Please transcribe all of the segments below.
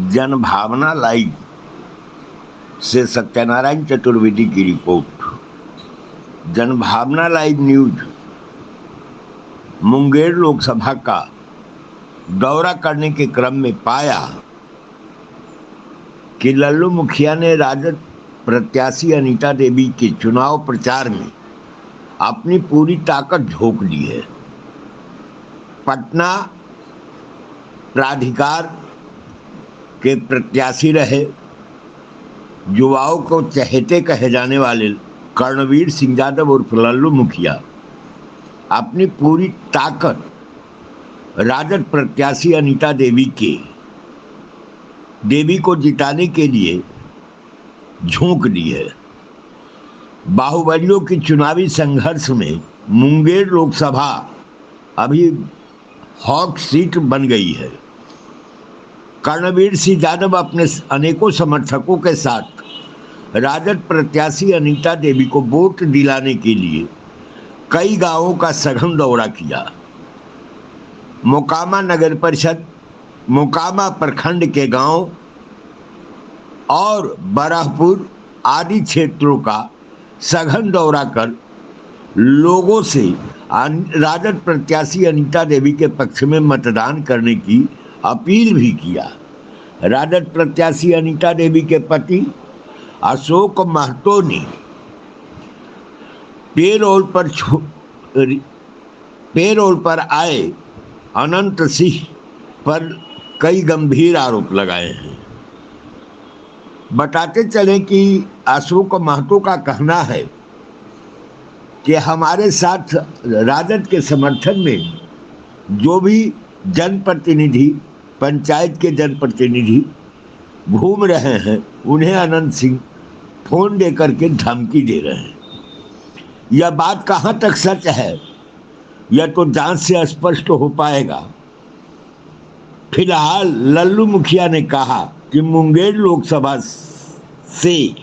जनभावना live से सत्यनारायण चतुर्वेदी की report. Janbhavna live news Munger Lok Sabha का दौरा करने के क्रम में पाया कि लल्लू मुखिया ने राजद प्रत्याशी अनीता देवी के चुनाव प्रचार में अपनी पूरी ताकत झोंक दी है। पटना प्राधिकार के प्रत्याशी रहे युवाओं को चहेते कहे जाने वाले कर्णवीर सिंह यादव उर्फ लल्लू मुखिया अपनी पूरी ताकत राजद प्रत्याशी अनीता देवी को जिताने के लिए झोंक दी है। बाहुबलियों की चुनावी संघर्ष में मुंगेर लोकसभा अभी हॉट सीट बन गई है। कर्णवीर सिंह यादव अपने अनेकों समर्थकों के साथ राजद प्रत्याशी अनीता देवी को वोट दिलाने के लिए कई गांवों का सघन दौरा किया। मोकामा नगर परिषद, मोकामा प्रखंड के गांव और बरहपुर आदि क्षेत्रों का सघन दौरा कर लोगों से राजद प्रत्याशी अनीता देवी के पक्ष में मतदान करने की अपील भी किया। राजद प्रत्याशी अनीता देवी के पति अशोक महतो ने पेरोल पर आए अनंत सिंह पर कई गंभीर आरोप लगाए हैं। बताते चले कि अशोक महतो का कहना है कि हमारे साथ राजद के समर्थन में जो भी जनप्रतिनिधि, पंचायत के जनप्रतिनिधि घूम रहे हैं उन्हें अनंत सिंह फोन दे करके धमकी दे रहे हैं। यह बात कहाँ तक सच है यह तो जांच से स्पष्ट हो पाएगा। फिलहाल लल्लू मुखिया ने कहा कि मुंगेर लोकसभा से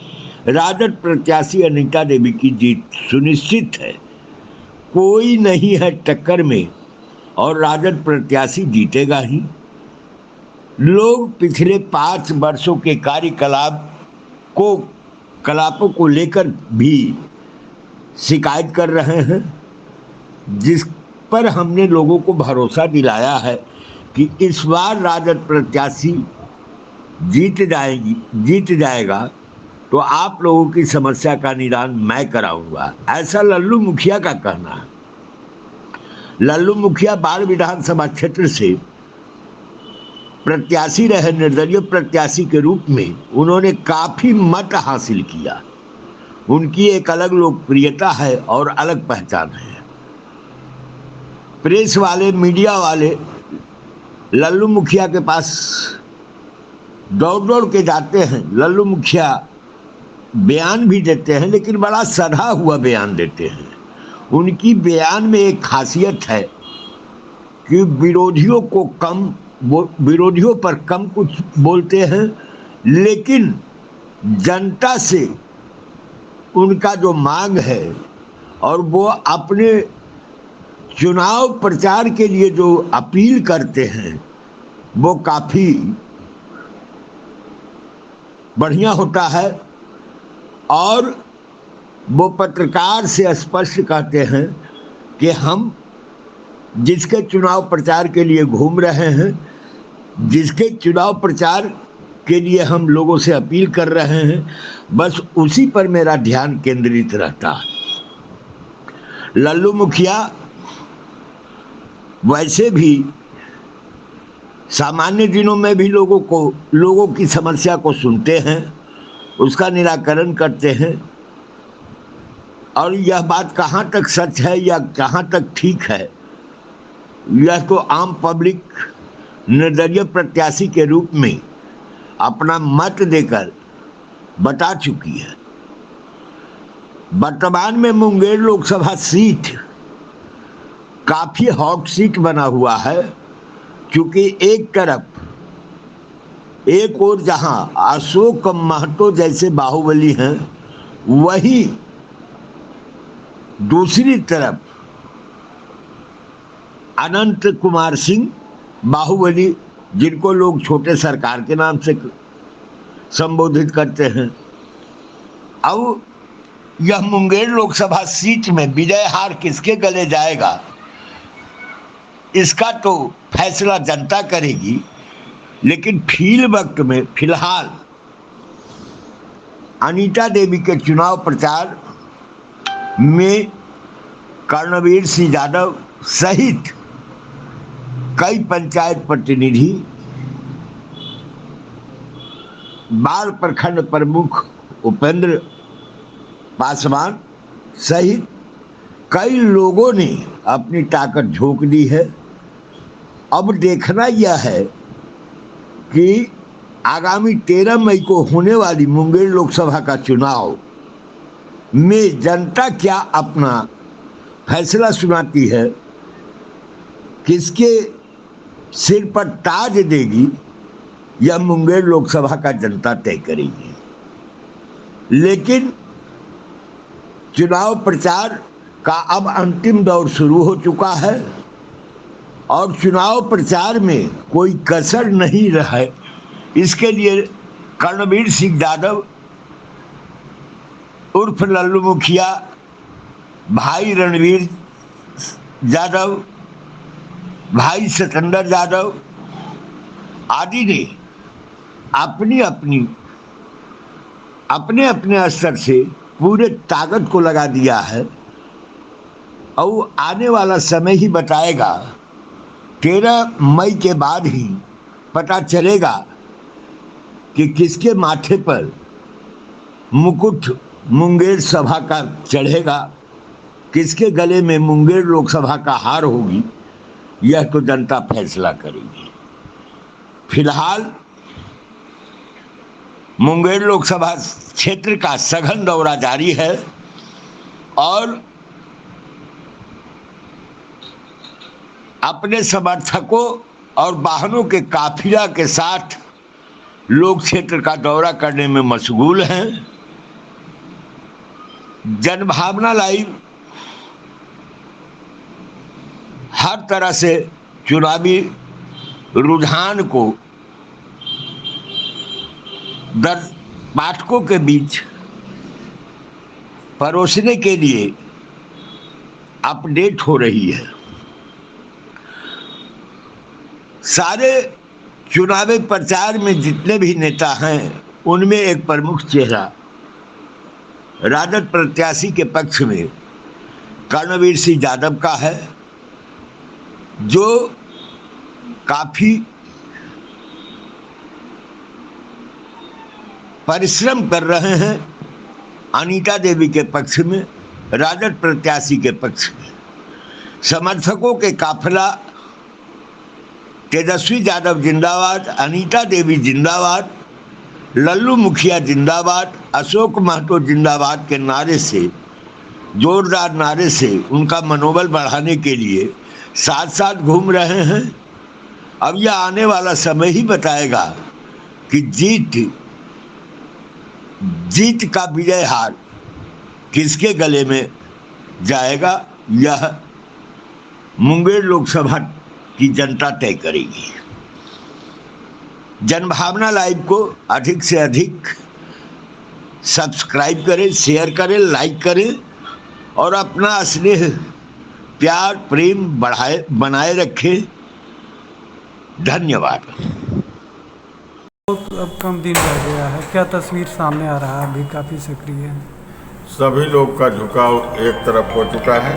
राजद प्रत्याशी अनीता देवी की जीत सुनिश्चित है। कोई नहीं है टक्कर में और राजद प्रत्याशी जीतेगा ही। लोग पिछले 5 वर्षों के कार्यकलापों को लेकर भी शिकायत कर रहे हैं, जिस पर हमने लोगों को भरोसा दिलाया है कि इस बार राजद प्रत्याशी जीत जाएगा तो आप लोगों की समस्या का निदान मैं कराऊंगा, ऐसा लल्लू मुखिया का कहना है। लल्लू मुखिया बाढ़ विधानसभा क्षेत्र से प्रत्याशी रहे। निर्दलीय प्रत्याशी के रूप में उन्होंने काफी मत हासिल किया। उनकी एक अलग लोकप्रियता है और अलग पहचान है। प्रेस वाले, मीडिया वाले लल्लू मुखिया के पास दौड़ के जाते हैं। लल्लू मुखिया बयान भी देते हैं, लेकिन बड़ा सधा हुआ बयान देते हैं। उनकी बयान में एक खासियत है कि विरोधियों पर कम कुछ बोलते हैं, लेकिन जनता से उनका जो मांग है और वो अपने चुनाव प्रचार के लिए जो अपील करते हैं वो काफी बढ़िया होता है। और वो पत्रकार से स्पष्ट कहते हैं कि हम जिसके चुनाव प्रचार के लिए घूम रहे हैं, जिसके चुनाव प्रचार के लिए हम लोगों से अपील कर रहे हैं, बस उसी पर मेरा ध्यान केंद्रित रहता है। लल्लू मुखिया वैसे भी सामान्य दिनों में भी लोगों की समस्या को सुनते हैं, उसका निराकरण करते हैं। और यह बात कहाँ तक सच है या कहाँ तक ठीक है, यह तो आम पब्लिक निर्दलीय प्रत्याशी के रूप में अपना मत देकर बता चुकी है। वर्तमान में मुंगेर लोकसभा सीट काफी हॉट सीट बना हुआ है, क्योंकि एक और जहां अशोक महतो जैसे बाहुबली हैं, वही दूसरी तरफ अनंत कुमार सिंह बाहुबली जिनको लोग छोटे सरकार के नाम से संबोधित करते हैं। अब यह मुंगेर लोकसभा सीट में विजय हार किसके गले जाएगा, इसका तो फैसला जनता करेगी। लेकिन वक्त में फिलहाल अनीता देवी के चुनाव प्रचार में कर्णवीर सिंह यादव सहित कई पंचायत प्रतिनिधि, बाल प्रखंड प्रमुख उपेंद्र पासवान सहित कई लोगों ने अपनी ताकत झोंक दी है। अब देखना यह है कि आगामी 13 मई को होने वाली मुंगेर लोकसभा का चुनाव में जनता क्या अपना फैसला सुनाती है, किसके सिर पर ताज देगी, यह मुंगेर लोकसभा का जनता तय करेगी। लेकिन चुनाव प्रचार का अब अंतिम दौर शुरू हो चुका है और चुनाव प्रचार में कोई कसर नहीं रहे, इसके लिए कर्णवीर सिंह यादव उर्फ लल्लू मुखिया, भाई रणवीर यादव, भाई सतेंद्र यादव आदि ने अपने अपने स्तर से पूरे ताकत को लगा दिया है और आने वाला समय ही बताएगा। 13 मई के बाद ही पता चलेगा कि किसके माथे पर मुकुट मुंगेर सभा का चढ़ेगा, किसके गले में मुंगेर लोकसभा का हार होगी, यह तो जनता फैसला करेगी। फिलहाल मुंगेर लोकसभा क्षेत्र का सघन दौरा जारी है और अपने समर्थकों और वाहनों के काफिला के साथ लोग क्षेत्र का दौरा करने में मशगूल हैं। जनभावना लाइव हर तरह से चुनावी रुझान को पाठकों के बीच परोसने के लिए अपडेट हो रही है। सारे चुनावी प्रचार में जितने भी नेता हैं उनमें एक प्रमुख चेहरा राजद प्रत्याशी के पक्ष में कर्णवीर सिंह यादव का है, जो काफी परिश्रम कर रहे हैं अनीता देवी के पक्ष में, राजद प्रत्याशी के पक्ष में। समर्थकों के काफिला तेजस्वी यादव जिंदाबाद, अनीता देवी जिंदाबाद, लल्लू मुखिया जिंदाबाद, अशोक महतो जिंदाबाद के नारे से, जोरदार नारे से उनका मनोबल बढ़ाने के लिए साथ साथ घूम रहे हैं। अब यह आने वाला समय ही बताएगा कि जीत का विजय हार किसके गले में जाएगा, यह मुंगेर लोकसभा की जनता तय करेगी। जनभावना लाइव को अधिक से अधिक सब्सक्राइब करें, शेयर करें, लाइक करें और अपना स्नेह प्यार प्रेम बनाए रखें। धन्यवाद। अब कम दिन रह गया है, क्या तस्वीर सामने आ रहा है? अभी काफ़ी सक्रिय है, सभी लोग का झुकाव एक तरफ हो चुका है।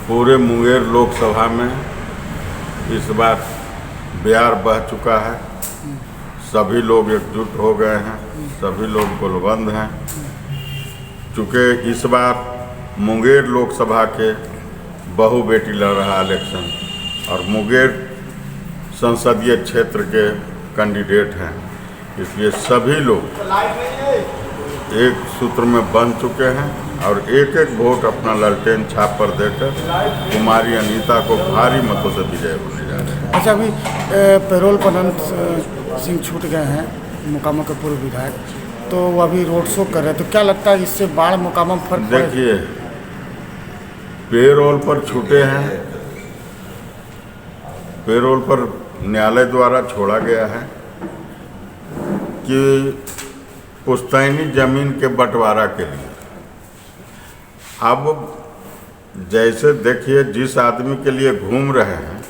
पूरे मुंगेर लोकसभा में इस बार बयार बह चुका है, सभी लोग एकजुट हो गए हैं, सभी लोग गोलबंद हैं। चूँकि इस बार मुंगेर लोकसभा के बहु बेटी लड़ रहा इलेक्शन और मुंगेर संसदीय क्षेत्र के कैंडिडेट हैं, इसलिए सभी लोग एक सूत्र में बंध चुके हैं और एक एक वोट अपना ललटेन छाप पर देकर कुमारी अनीता को भारी मतों से विजय होने जा रहे हैं। अच्छा, अभी पेरोल पर अनंत सिंह छूट गए हैं, मोकामा के पूर्व विधायक, तो वो अभी रोड शो कर रहे हैं, तो क्या लगता है इससे बाढ़ मोकामा में फर्क पड़ेगा? देखिए, पेरोल पर छूटे हैं पेरोल पर न्यायालय द्वारा छोड़ा गया है कि पुश्तैनी जमीन के बंटवारा के लिए। अब जैसे देखिए, जिस आदमी के लिए घूम रहे हैं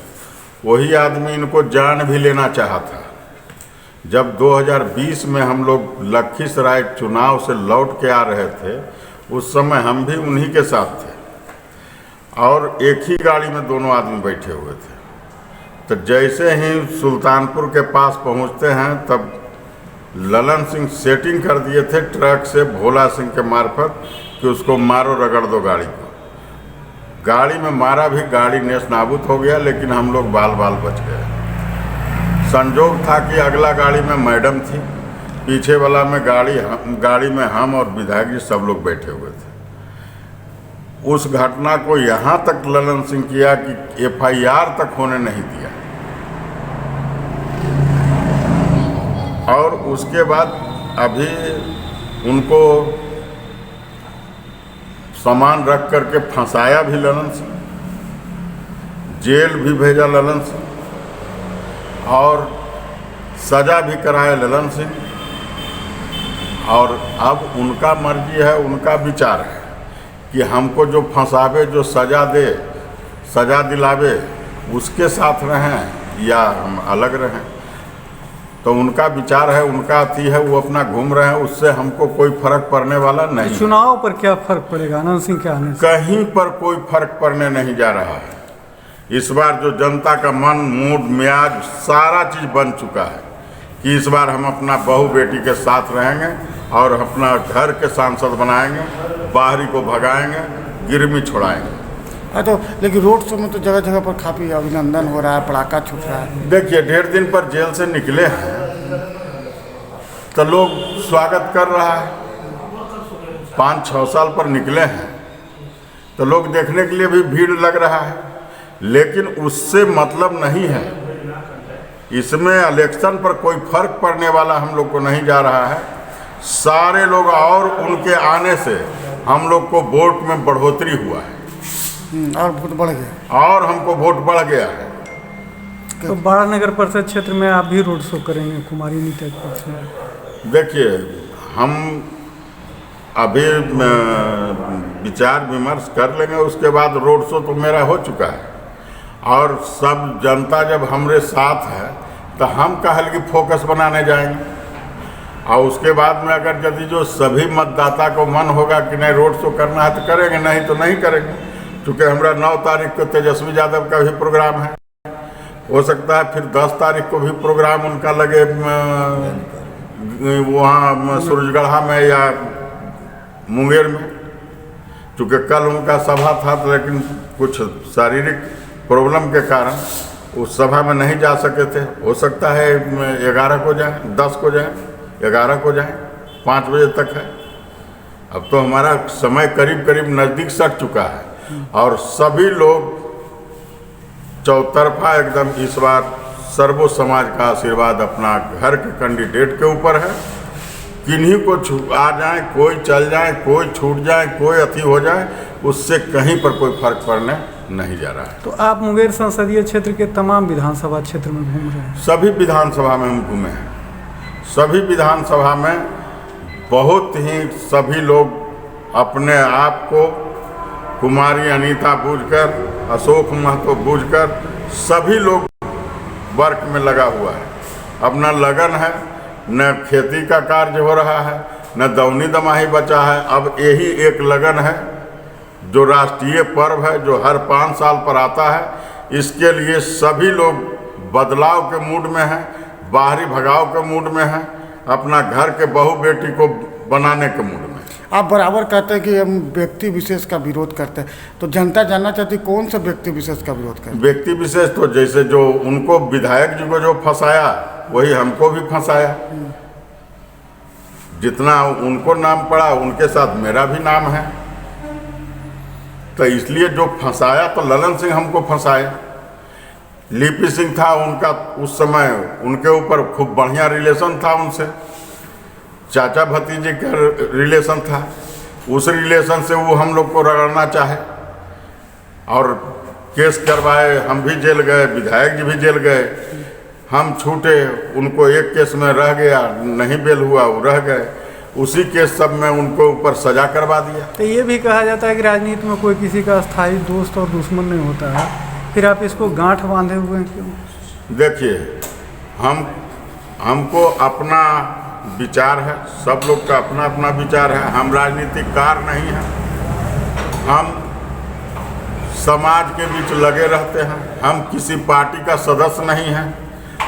वही आदमी इनको जान भी लेना चाहा था। जब 2020 में हम लोग लखीसराय चुनाव से लौट के आ रहे थे, उस समय हम भी उन्हीं के साथ थे और एक ही गाड़ी में दोनों आदमी बैठे हुए थे। तो जैसे ही सुल्तानपुर के पास पहुंचते हैं, तब ललन सिंह सेटिंग कर दिए थे ट्रक से भोला सिंह के मार्फत कि उसको मारो, रगड़ दो गाड़ी को। गाड़ी में मारा भी, गाड़ी नेस नाबूद हो गया, लेकिन हम लोग बाल बाल बच गए। संजोग था कि अगला गाड़ी में मैडम थी, पीछे वाला में गाड़ी में हम और विधायक जी सब लोग बैठे हुए थे। उस घटना को यहाँ तक ललन सिंह किया कि FIR तक होने नहीं दिया। और उसके बाद अभी उनको सामान रख करके फंसाया भी ललन सिंह, जेल भी भेजा ललन सिंह और सजा भी कराया ललन सिंह। और अब उनका मर्जी है, उनका विचार है कि हमको जो फंसावे, जो सजा दे, सजा दिलावे, उसके साथ रहें या हम अलग रहें। तो उनका विचार है, उनका अति है, वो अपना घूम रहे हैं, उससे हमको कोई फर्क पड़ने वाला नहीं। तो चुनाव पर क्या फर्क पड़ेगा अनंत सिंह के आने से? कहीं पर कोई फर्क पड़ने नहीं जा रहा है। इस बार जो जनता का मन, मूड, मियाज, सारा चीज़ बन चुका है कि इस बार हम अपना बहू बेटी के साथ रहेंगे और अपना घर के सांसद बनाएंगे, बाहरी को भगाएंगे, गिरमी छोड़ाएंगे। तो लेकिन रोड शो में तो जगह जगह पर काफ़ी अभिनंदन हो रहा है, पटाखा छूट रहा है। देखिए, 1.5 दिन पर जेल से निकले हैं तो लोग स्वागत कर रहा है। 5-6 साल पर निकले हैं तो लोग देखने के लिए भी भीड़ लग रहा है, लेकिन उससे मतलब नहीं है। इसमें इलेक्शन पर कोई फर्क पड़ने वाला हम लोग को नहीं जा रहा है। सारे लोग, और उनके आने से हम लोग को वोट में बढ़ोतरी हुआ है और वोट बढ़ गया, और हमको वोट बढ़ गया है। तो बाड़ा नगर परिषद क्षेत्र में आप भी रोड शो करेंगे कुमारी नीता के पक्ष में? देखिए, हम अभी विचार विमर्श कर लेंगे, उसके बाद रोड शो तो मेरा हो चुका है और सब जनता जब हमारे साथ है तो हम कहल की फोकस बनाने जाएंगे। और उसके बाद में अगर यदि जो सभी मतदाता को मन होगा कि नहीं रोड शो करना है तो करेंगे, नहीं तो नहीं करेंगे। क्योंकि हमारा 9 तारीख को तेजस्वी यादव का भी प्रोग्राम है, हो सकता है फिर 10 तारीख को भी प्रोग्राम उनका लगे वहाँ सूरजगढ़ा में या मुंगेर में। चूँकि कल उनका सभा था तो लेकिन कुछ शारीरिक प्रॉब्लम के कारण उस सभा में नहीं जा सके थे। हो सकता है 11 को जाए, 10 को जाए, 11 को जाए, 5 बजे तक है। अब तो हमारा समय करीब करीब नज़दीक सट चुका है और सभी लोग चौतरफा एकदम इस बार सर्वो समाज का आशीर्वाद अपना घर के कैंडिडेट के ऊपर है। किन्हीं को आ जाए, कोई चल जाए, कोई छूट जाए, कोई अति हो जाए, उससे कहीं पर कोई फर्क पड़ने नहीं जा रहा है। तो आप मुंगेर संसदीय क्षेत्र के तमाम विधानसभा क्षेत्र में घूम रहे हैं? सभी विधानसभा में हम घूमे हैं। सभी विधानसभा में बहुत ही सभी लोग अपने आप को कुमारी अनीता बूझकर, अशोक महतो बूझकर सभी लोग वर्क में लगा हुआ है। अपना लगन है, न खेती का कार्य हो रहा है, न दौनी दमाही बचा है। अब यही एक लगन है जो राष्ट्रीय पर्व है, जो हर 5 साल पर आता है। इसके लिए सभी लोग बदलाव के मूड में हैं, बाहरी भगाव के मूड में हैं, अपना घर के बहू बेटी को बनाने के मूड में। आप बराबर कहते हैं कि हम व्यक्ति विशेष का विरोध करते हैं, तो जनता जानना चाहती कौन सा व्यक्ति विशेष का विरोध करते हैं? व्यक्ति विशेष तो जैसे जो उनको विधायक जी को जो फंसाया वही हमको भी फंसाया। जितना उनको नाम पड़ा उनके साथ मेरा भी नाम है। तो इसलिए जो फंसाया तो ललन सिंह हमको फंसाया। लिपि सिंह था उनका, उस समय उनके ऊपर खूब बढ़िया रिलेशन था उनसे, चाचा भतीजे का रिलेशन था। उस रिलेशन से वो हम लोग को रगड़ना चाहे और केस करवाए, हम भी जेल गए, विधायक जी भी जेल गए, हम छूटे, उनको एक केस में रह गया, नहीं बेल हुआ, वो रह गए, उसी केस सब में उनको ऊपर सजा करवा दिया। तो ये भी कहा जाता है कि राजनीति में कोई किसी का स्थायी दोस्त और दुश्मन नहीं होता है, फिर आप इसको गांठ बांधे हुए हैं क्यों? देखिए, हमको अपना विचार है, सब लोग का अपना अपना विचार है, हम राजनीतिकार नहीं हैं, हम समाज के बीच लगे रहते हैं, हम किसी पार्टी का सदस्य नहीं हैं,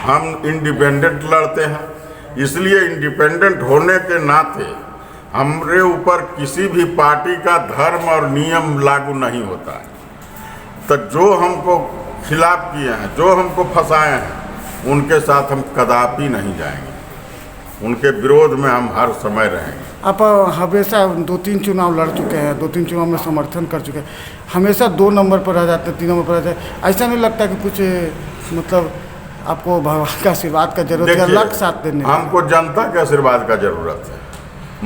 हम इंडिपेंडेंट लड़ते हैं, इसलिए इंडिपेंडेंट होने के नाते हमारे ऊपर किसी भी पार्टी का धर्म और नियम लागू नहीं होता है। तो जो हमको खिलाफ किए हैं, जो हमको फंसाए हैं, उनके साथ हम कदापि नहीं जाएंगे, उनके विरोध में हम हर समय रहेंगे। आप हमेशा 2-3 चुनाव लड़ चुके हैं, 2-3 चुनाव में समर्थन कर चुके हैं, हमेशा 2 नंबर पर रह जाते हैं, 3 नंबर पर रह जाते हैं, ऐसा नहीं लगता कि कुछ मतलब आपको भगवान का आशीर्वाद का जरूरत है, लग साथ देने? हमको जनता के आशीर्वाद का जरूरत है,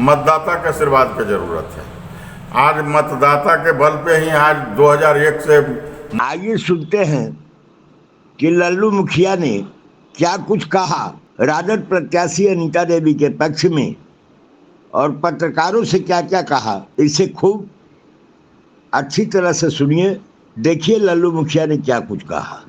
मतदाता के आशीर्वाद की जरूरत है। आज मतदाता के बल पे ही आज 2001 से। आइए सुनते हैं कि लल्लू मुखिया ने क्या कुछ कहा राजद प्रत्याशी अनीता देवी के पक्ष में, और पत्रकारों से क्या क्या कहा। इसे खूब अच्छी तरह से सुनिए, देखिए लल्लू मुखिया ने क्या कुछ कहा।